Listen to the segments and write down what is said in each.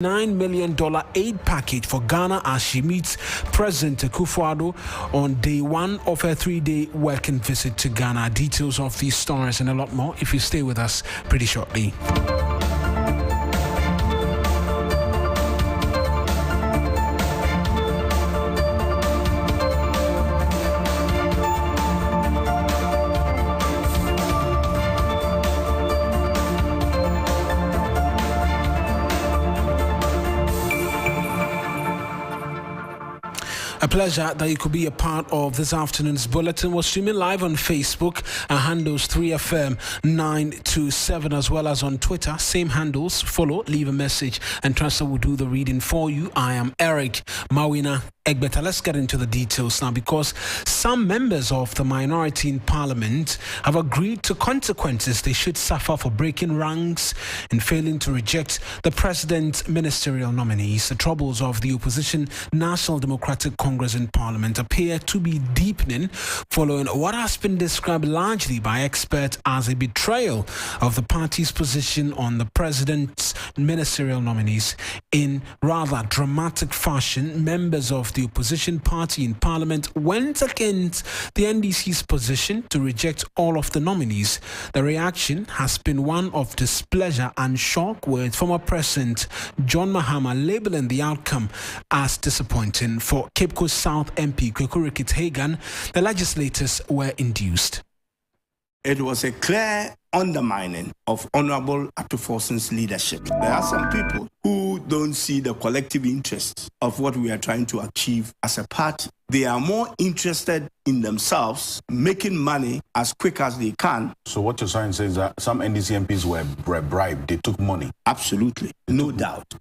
$9 million aid package for Ghana as she meets President Akufo-Addo on day one of her 3-day working visit to Ghana. Details of these stories and a lot more if you stay with us pretty shortly. A pleasure that you could be a part of this afternoon's bulletin. We're streaming live on Facebook. Our handles 3FM927 as well as on Twitter. Same handles. Follow, leave a message, and Trustor will do the reading for you. I am Eric Mawina Egbeta. Let's get into the details now, because some members of the minority in Parliament have agreed to consequences they should suffer for breaking ranks and failing to reject the president's ministerial nominees. The troubles of the opposition National Democratic Congress in Parliament appear to be deepening following what has been described largely by experts as a betrayal of the party's position on the president's ministerial nominees. In rather dramatic fashion, members of the opposition party in Parliament went against the NDC's position to reject all of the nominees. The reaction has been one of displeasure and shock, with former President John Mahama labeling the outcome as disappointing. For Cape Coast South MP Blakk Rasta, the legislators were induced. It was a clear undermining of Honorable Atufosin's leadership. There are some people who don't see the collective interests of what we are trying to achieve as a party. They are more interested in themselves, making money as quick as they can. So what you're saying is that some NDC MPs were bribed, they took money? Absolutely, no doubt.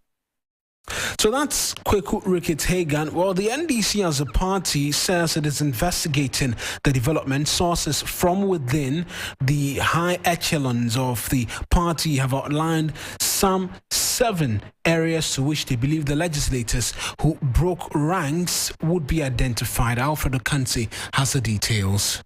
So that's Blakk Rasta. Well, the NDC as a party says it is investigating the development. Sources from within the high echelons of the party have outlined some 7 areas to which they believe the legislators who broke ranks would be identified. Alfredo Kansi has the details.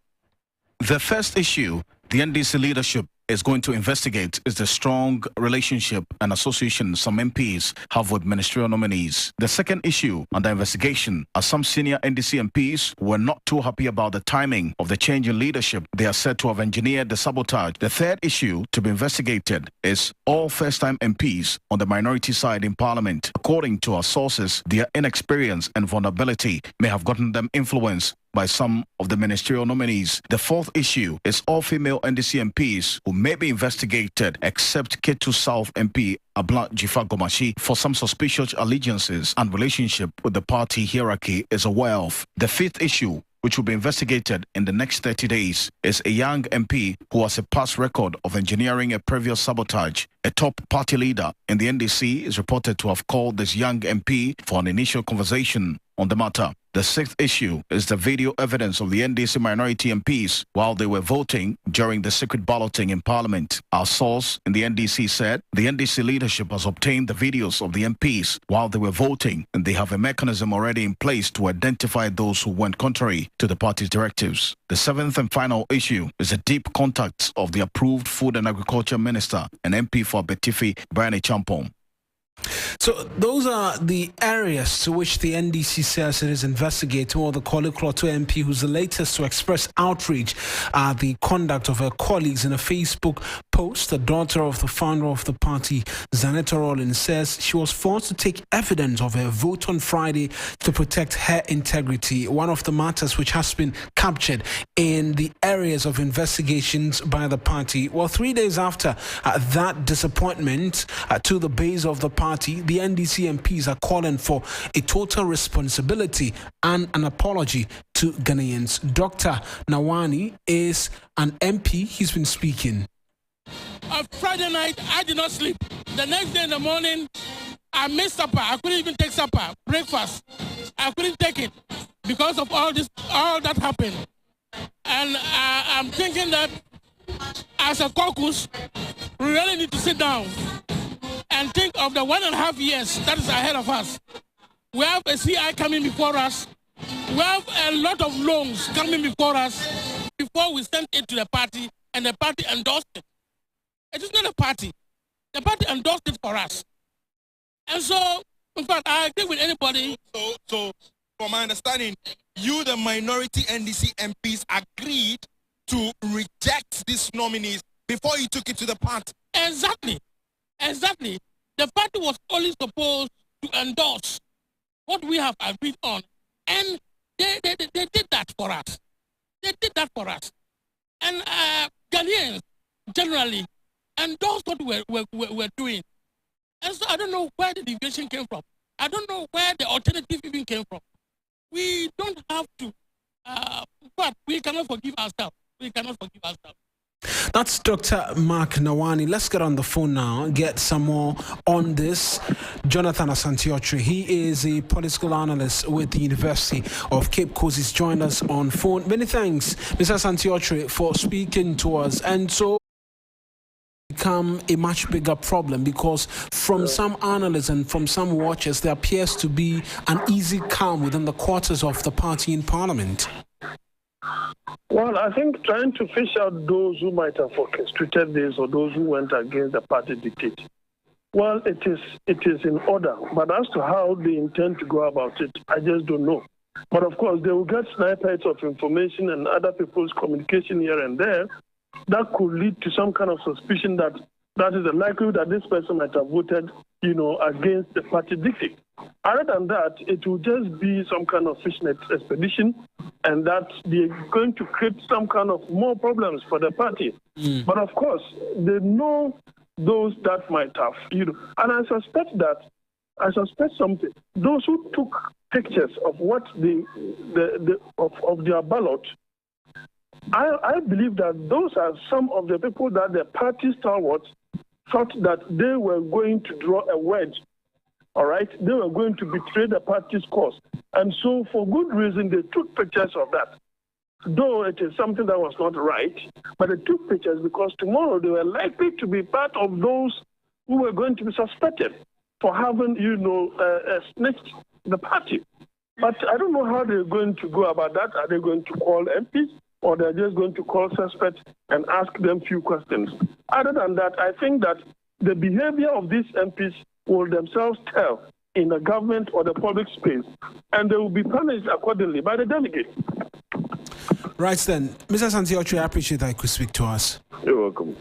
The first issue the NDC leadership is going to investigate is the strong relationship and association some MPs have with ministerial nominees. The second issue under investigation are some senior NDC MPs who were not too happy about the timing of the change in leadership. They are said to have engineered the sabotage. The third issue to be investigated is all first-time MPs on the minority side in Parliament. According to our sources, their inexperience and vulnerability may have gotten them influenced by some of the ministerial nominees. The fourth issue is all female NDC MPs who may be investigated, except Ketu South MP Abla Jifa Gomashi, for some suspicious allegiances and relationship with the party hierarchy is aware of. The fifth issue, which will be investigated in the next 30 days, is a young MP who has a past record of engineering a previous sabotage. A top party leader in the NDC is reported to have called this young MP for an initial conversation on the matter. The sixth issue is the video evidence of the NDC minority MPs while they were voting during the secret balloting in Parliament. Our source in the NDC said the NDC leadership has obtained the videos of the MPs while they were voting, and they have a mechanism already in place to identify those who went contrary to the party's directives. The seventh and final issue is the deep contacts of the approved Food and Agriculture Minister and MP for Betifi, Brian Champong. So those are the areas to which the NDC says it is investigating. Or the Kolikloto MP, who's the latest to express outrage at the conduct of her colleagues. In a Facebook post, the daughter of the founder of the party, Zanetta Rollins, says she was forced to take evidence of her vote on Friday to protect her integrity. One of the matters which has been captured in the areas of investigations by the party. Well, 3 days after that disappointment to the base of the party, the NDC MPs are calling for a total responsibility and an apology to Ghanaians. Dr. Nawani is an MP. He's been speaking. On Friday night, I did not sleep. The next day in the morning, I missed supper. I couldn't even take supper, breakfast. I couldn't take it because of all that happened. And I'm thinking that as a caucus, we really need to sit down and think of the 1.5 years that is ahead of us. We have a CI coming before us. We have a lot of loans coming before us before we send it to the party and the party endorsed it. It is not a party. The party endorsed it for us. And so, in fact, I agree with anybody. So, from my understanding, you, the minority NDC MPs, agreed to reject these nominees before you took it to the party. Exactly. The party was only supposed to endorse what we have agreed on. And they did that for us. And Ghanaians generally endorsed what we're doing. And so I don't know where the deviation came from. I don't know where the alternative even came from. We don't have to, but we cannot forgive ourselves. That's Dr. Mark Nawani. Let's get on the phone now, get some more on this. Jonathan Asante-Okyere, he is a political analyst with the University of Cape Coast. He's joined us on phone. Many thanks, Mr. Asante-Okyere, for speaking to us. And so become a much bigger problem because from some analysts and from some watchers, there appears to be an easy calm within the quarters of the party in Parliament. Well, I think trying to fish out those who might have orchestrated this or those who went against the party dictate. Well, it is in order, but as to how they intend to go about it, I just don't know. But of course, they will get snippets of information and other people's communication here and there that could lead to some kind of suspicion that is the likelihood that this person might have voted, against the party dictate. Other than that, it will just be some kind of fishnet expedition, and that they're going to create some kind of more problems for the party. But of course, they know those that might have, and I suspect something. Those who took pictures of what of their ballot, I believe that those are some of the people that the party stalwarts thought that they were going to draw a wedge. All right, they were going to betray the party's cause. And so for good reason, they took pictures of that. Though it is something that was not right, but they took pictures because tomorrow they were likely to be part of those who were going to be suspected for having, snitched the party. But I don't know how they're going to go about that. Are they going to call MPs or they're just going to call suspects and ask them few questions? Other than that, I think that the behavior of these MPs will themselves tell in the government or the public space, and they will be punished accordingly by the delegates. Right then, Mr. Asante-Okyere, I appreciate that you could speak to us. You're welcome.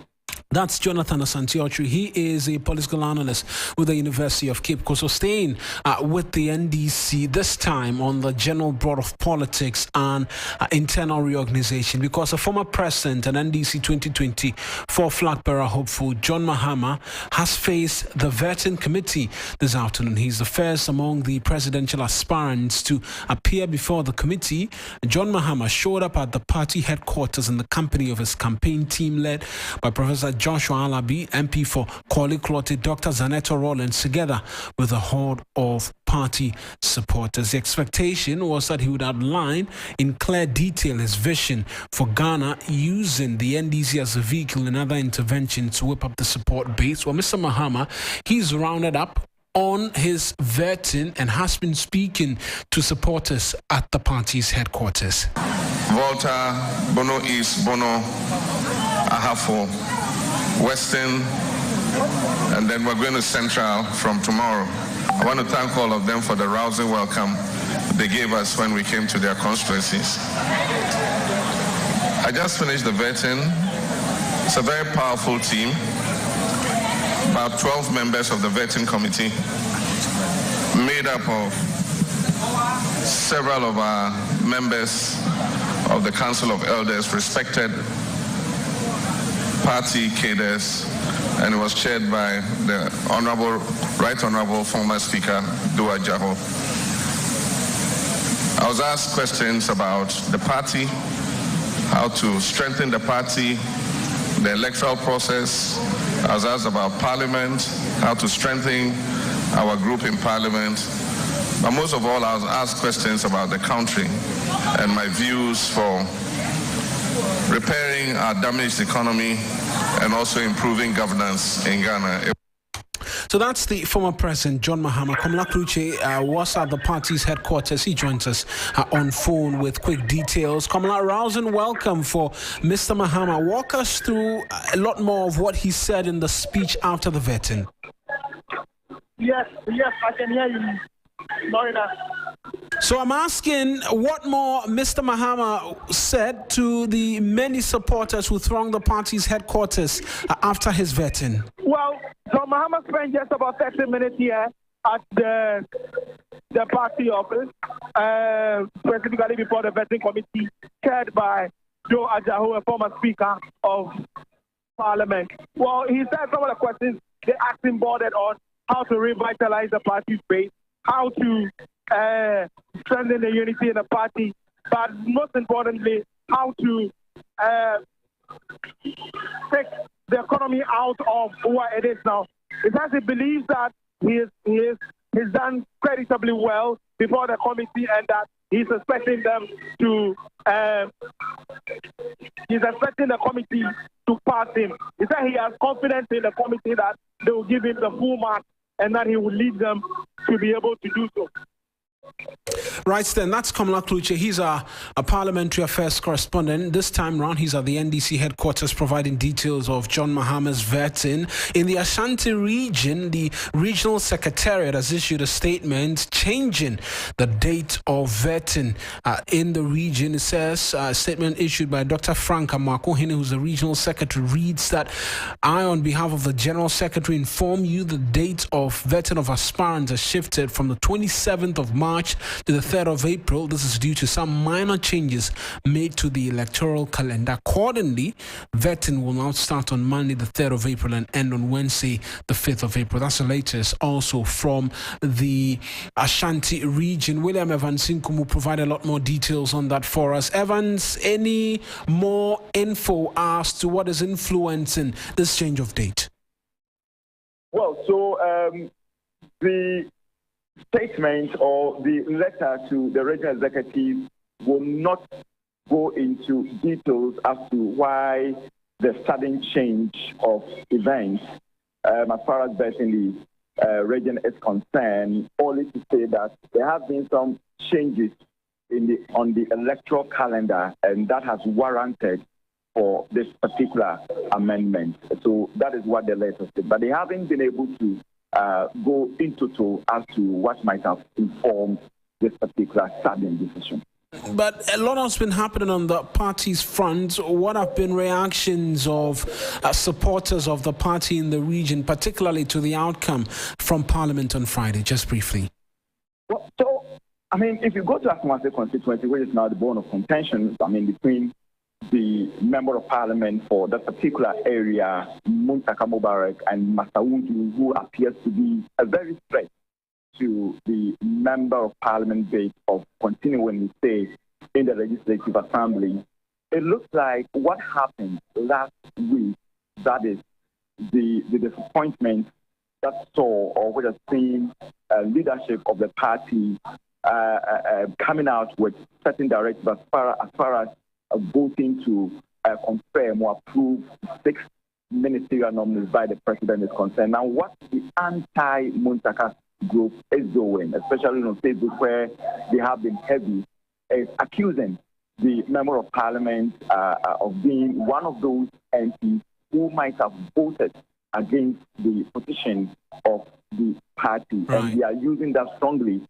That's Jonathan Asante-Okyere. He is a political analyst with the University of Cape Coast. So staying with the NDC, this time on the general board of politics and internal reorganization, because the former president and NDC 2024 flag bearer hopeful John Mahama has faced the vetting committee this afternoon. He's the first among the presidential aspirants to appear before the committee. John Mahama showed up at the party headquarters in the company of his campaign team led by Professor Joshua Alabi, MP for Korle Klottey, Dr. Zanetto Rollins, together with a horde of party supporters. The expectation was that he would outline in clear detail his vision for Ghana, using the NDC as a vehicle in other interventions to whip up the support base. Well, Mr. Mahama, he's rounded up on his vetting and has been speaking to supporters at the party's headquarters. Volta, Bono East, Bono, Ahafo, Western, and then we're going to Central from tomorrow. I want to thank all of them for the rousing welcome they gave us when we came to their constituencies. I just finished the vetting. It's a very powerful team. About 12 members of the vetting committee, made up of several of our members of the Council of Elders, respected party cadres, and it was chaired by the Right Honorable former Speaker, Dua Jaho. I was asked questions about the party, how to strengthen the party, the electoral process. I was asked about Parliament, how to strengthen our group in Parliament. But most of all, I was asked questions about the country and my views for repairing our damaged economy and also improving governance in Ghana. So that's the former president, John Mahama. Blakk Rasta was at the party's headquarters. He joins us on phone with quick details. Kamala, rousing welcome for Mr. Mahama. Walk us through a lot more of what he said in the speech after the vetting. Yes, I can hear you. Marina. So I'm asking what more Mr. Mahama said to the many supporters who thronged the party's headquarters after his vetting. Well, John Mahama spent just about 30 minutes here at the party office, specifically before the vetting committee chaired by Joe Ajahu, a former Speaker of Parliament. Well, he said some of the questions they asked him bordered on how to revitalize the party's base, how to strengthen the unity in the party, but most importantly, how to take the economy out of what it is now. It says he believes that he's done creditably well before the committee, and that he's expecting them to he's expecting the committee to pass him. He said he has confidence in the committee that they will give him the full mark and that he will lead them to be able to do so. Right then, that's Kamala Kluche. He's a parliamentary affairs correspondent. This time round, he's at the NDC headquarters providing details of John Mahama's vetting. In the Ashanti region, the regional secretariat has issued a statement changing the date of vetting in the region. It says, a statement issued by Dr. Frank Amakohene, who's the regional secretary, reads that I, on behalf of the general secretary, inform you the date of vetting of aspirants has shifted from the 27th of March to the 3rd of April. This is due to some minor changes made to the electoral calendar. Accordingly, vetting will now start on Monday, the 3rd of April, and end on Wednesday, the 5th of April. That's the latest also from the Ashanti region. William Evans Sinkum will provide a lot more details on that for us. Evans, any more info as to what is influencing this change of date? Well, so the statement or the letter to the regional executive will not go into details as to why the sudden change of events as far as vetting the region is concerned, only to say that there have been some changes on the electoral calendar, and that has warranted for this particular amendment. So that is what the letter said. But they haven't been able to go into as to what might have informed this particular sudden decision. But a lot has been happening on the party's front. What have been reactions of supporters of the party in the region, particularly to the outcome from Parliament on Friday? Just briefly. Well, so, I mean, if you go to Asmase constituency, which is now the bone of contention, I mean, between the member of parliament for that particular area, Muntaka Mubarak, and Masaudu, who appears to be a very threat to the member of parliament base of continuing to stay in the legislative assembly. It looks like what happened last week, that is the disappointment that saw or which has seen leadership of the party coming out with certain directives as far as voting to confirm or approve 6 ministerial nominees by the president is concerned. Now, what the anti-Muntaka group is doing, especially on Facebook, where they have been heavy, is accusing the member of parliament of being one of those MPs who might have voted against the position of the party, and they are using that strongly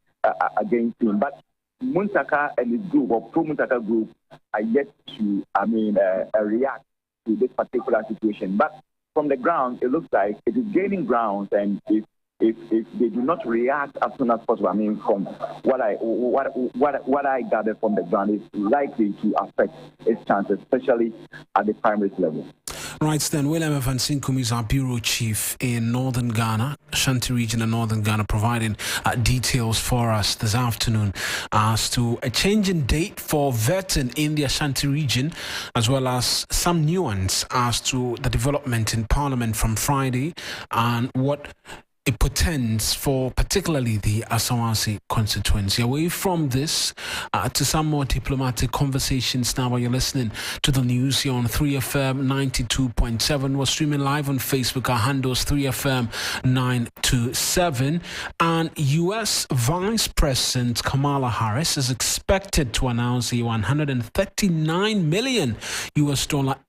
against him. But Muntaka and his group, or pro-Muntaka group, are yet to, react to this particular situation. But from the ground, it looks like it is gaining ground, and if they do not react as soon as possible, I mean, from what I gathered from the ground, it's likely to affect its chances, especially at the primary level. Right then, William Evans Sinkum is our bureau chief in northern Ghana, Ashanti region in northern Ghana, providing details for us this afternoon as to a change in date for vetting in the Ashanti region, as well as some nuance as to the development in Parliament from Friday and what it portends for particularly the Asawasi constituency. Away from this, to some more diplomatic conversations now while you're listening to the news here on 3FM 92.7. We're streaming live on Facebook. Our handles 3FM 927. And U.S. Vice President Kamala Harris is expected to announce a $139 million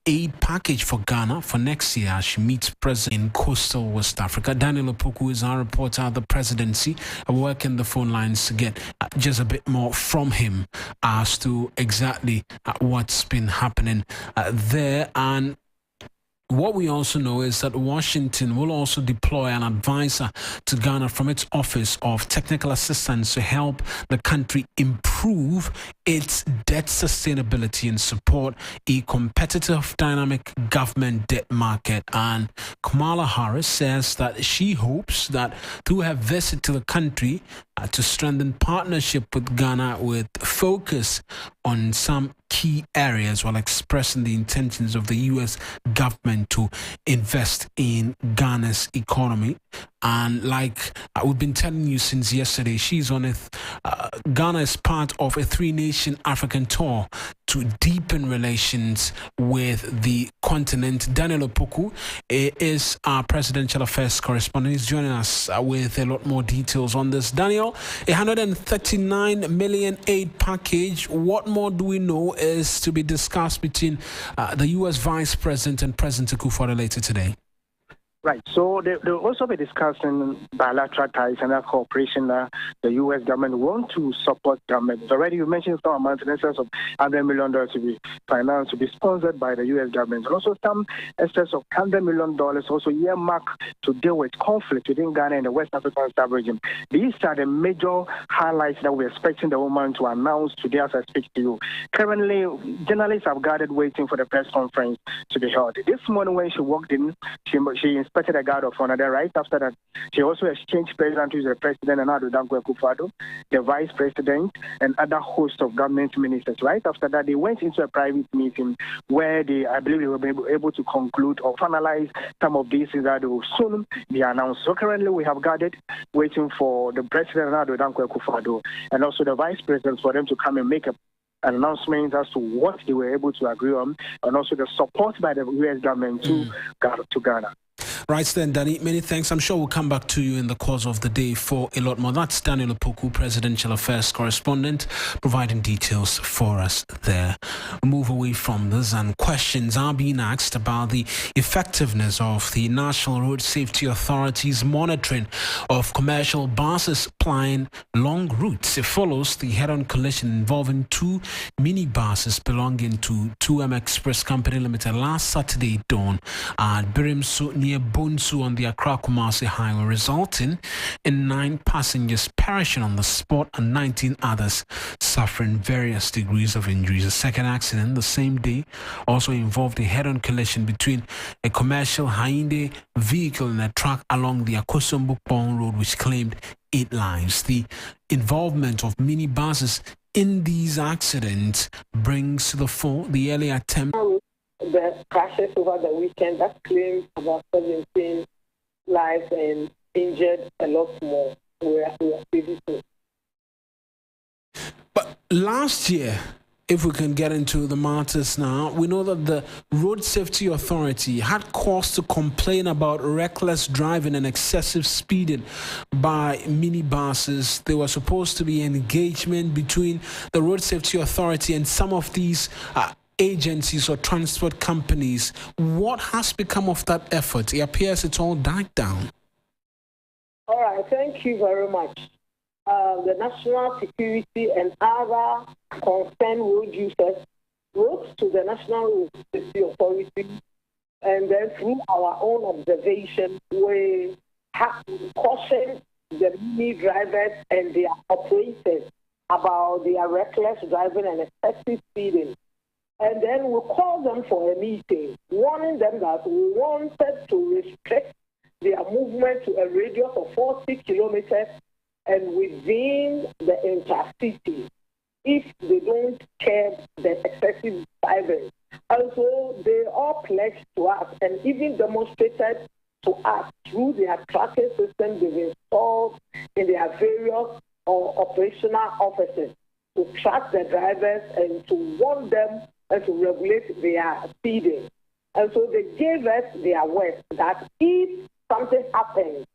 aid package for Ghana for next year as she meets President in coastal West Africa. Daniel Opoku Poku is our reporter at the presidency. We're working the phone lines to get just a bit more from him as to exactly what's been happening there. And what we also know is that Washington will also deploy an advisor to Ghana from its Office of Technical Assistance to help the country improve its debt sustainability and support a competitive, dynamic government debt market. And Kamala Harris says that she hopes that through her visit to the country to strengthen partnership with Ghana with focus on some key areas while expressing the intentions of the U.S. government to invest in Ghana's economy. And like we've been telling you since yesterday, she's on Ghana is part of a 3-nation African tour to deepen relations with the continent. Daniel Opoku is our presidential affairs correspondent. He's joining us with a lot more details on this. Daniel, 139 million aid package. What more do we know is to be discussed between the U.S. Vice President and President Akufo-Addo later today? Right. So they'll also be discussing bilateral ties and cooperation that the U.S. government want to support government. Already you mentioned some amount in excess of $100 million to be financed, to be sponsored by the U.S. government. And also some excess of $100 million also earmarked to deal with conflict within Ghana and the West African sub-region. These are the major highlights that we're expecting the woman to announce today as I speak to you. Currently, journalists have gathered waiting for the press conference to be held. This morning when she walked in, she inspected a guard of honor. Then right after that, she also exchanged pleasantries with the president and Akufo-Addo, the vice president, and other hosts of government ministers. Right after that, they went into a private meeting where I believe they were able to conclude or finalize some of these things that will soon be announced. So currently, we have gathered waiting for the president and Akufo-Addo and also the vice president for them to come and make an announcement as to what they were able to agree on, and also the support by the U.S. government to Ghana. Right then, Danny, many thanks. I'm sure we'll come back to you in the course of the day for a lot more. That's Daniel Opoku, Presidential Affairs Correspondent, providing details for us there. Move away from this, and questions are being asked about the effectiveness of the National Road Safety Authority's monitoring of commercial buses plying long routes. It follows the head-on collision involving 2 minibuses belonging to 2M Express Company Limited last Saturday dawn at Birimso near Bonsu on the Accra-Kumasi highway, resulting in 9 passengers perishing on the spot and 19 others suffering various degrees of injuries. A second accident the same day also involved a head-on collision between a commercial Hyundai vehicle and a truck along the Akosombo-Pong Road, which claimed 8 lives. The involvement of minibuses in these accidents brings to the fore the early attempt. The crashes over the weekend that claimed about 17 lives and injured a lot more. We are privy to. But last year, if we can get into the matters now, we know that the Road Safety Authority had cause to complain about reckless driving and excessive speeding by minibuses. There was supposed to be an engagement between the Road Safety Authority and some of these agencies or transport companies. What has become of that effort? It appears it's all died down. All right, thank you very much. The National Security and other concerned road users wrote to the National Road Safety Authority, and then through our own observation, we have cautioned the mini drivers and their operators about their reckless driving and excessive speeding. And then we called them for a meeting, warning them that we wanted to restrict their movement to a radius of 40 kilometers and within the intercity if they don't curb the excessive driving. And so they all pledged to us and even demonstrated to us through their tracking system they've installed in their various operational offices to track the drivers and to warn them and to regulate their speeding. And so they gave us their word that if something happens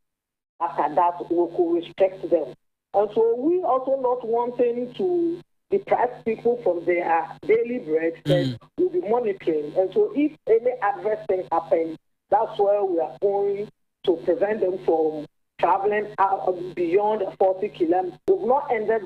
after that, we could restrict them. And so we also not wanting to deprive people from their daily bread, then we'll be monitoring. And so if any adverse thing happens, that's where we are going to prevent them from traveling out beyond 40 kilometers. We've not ended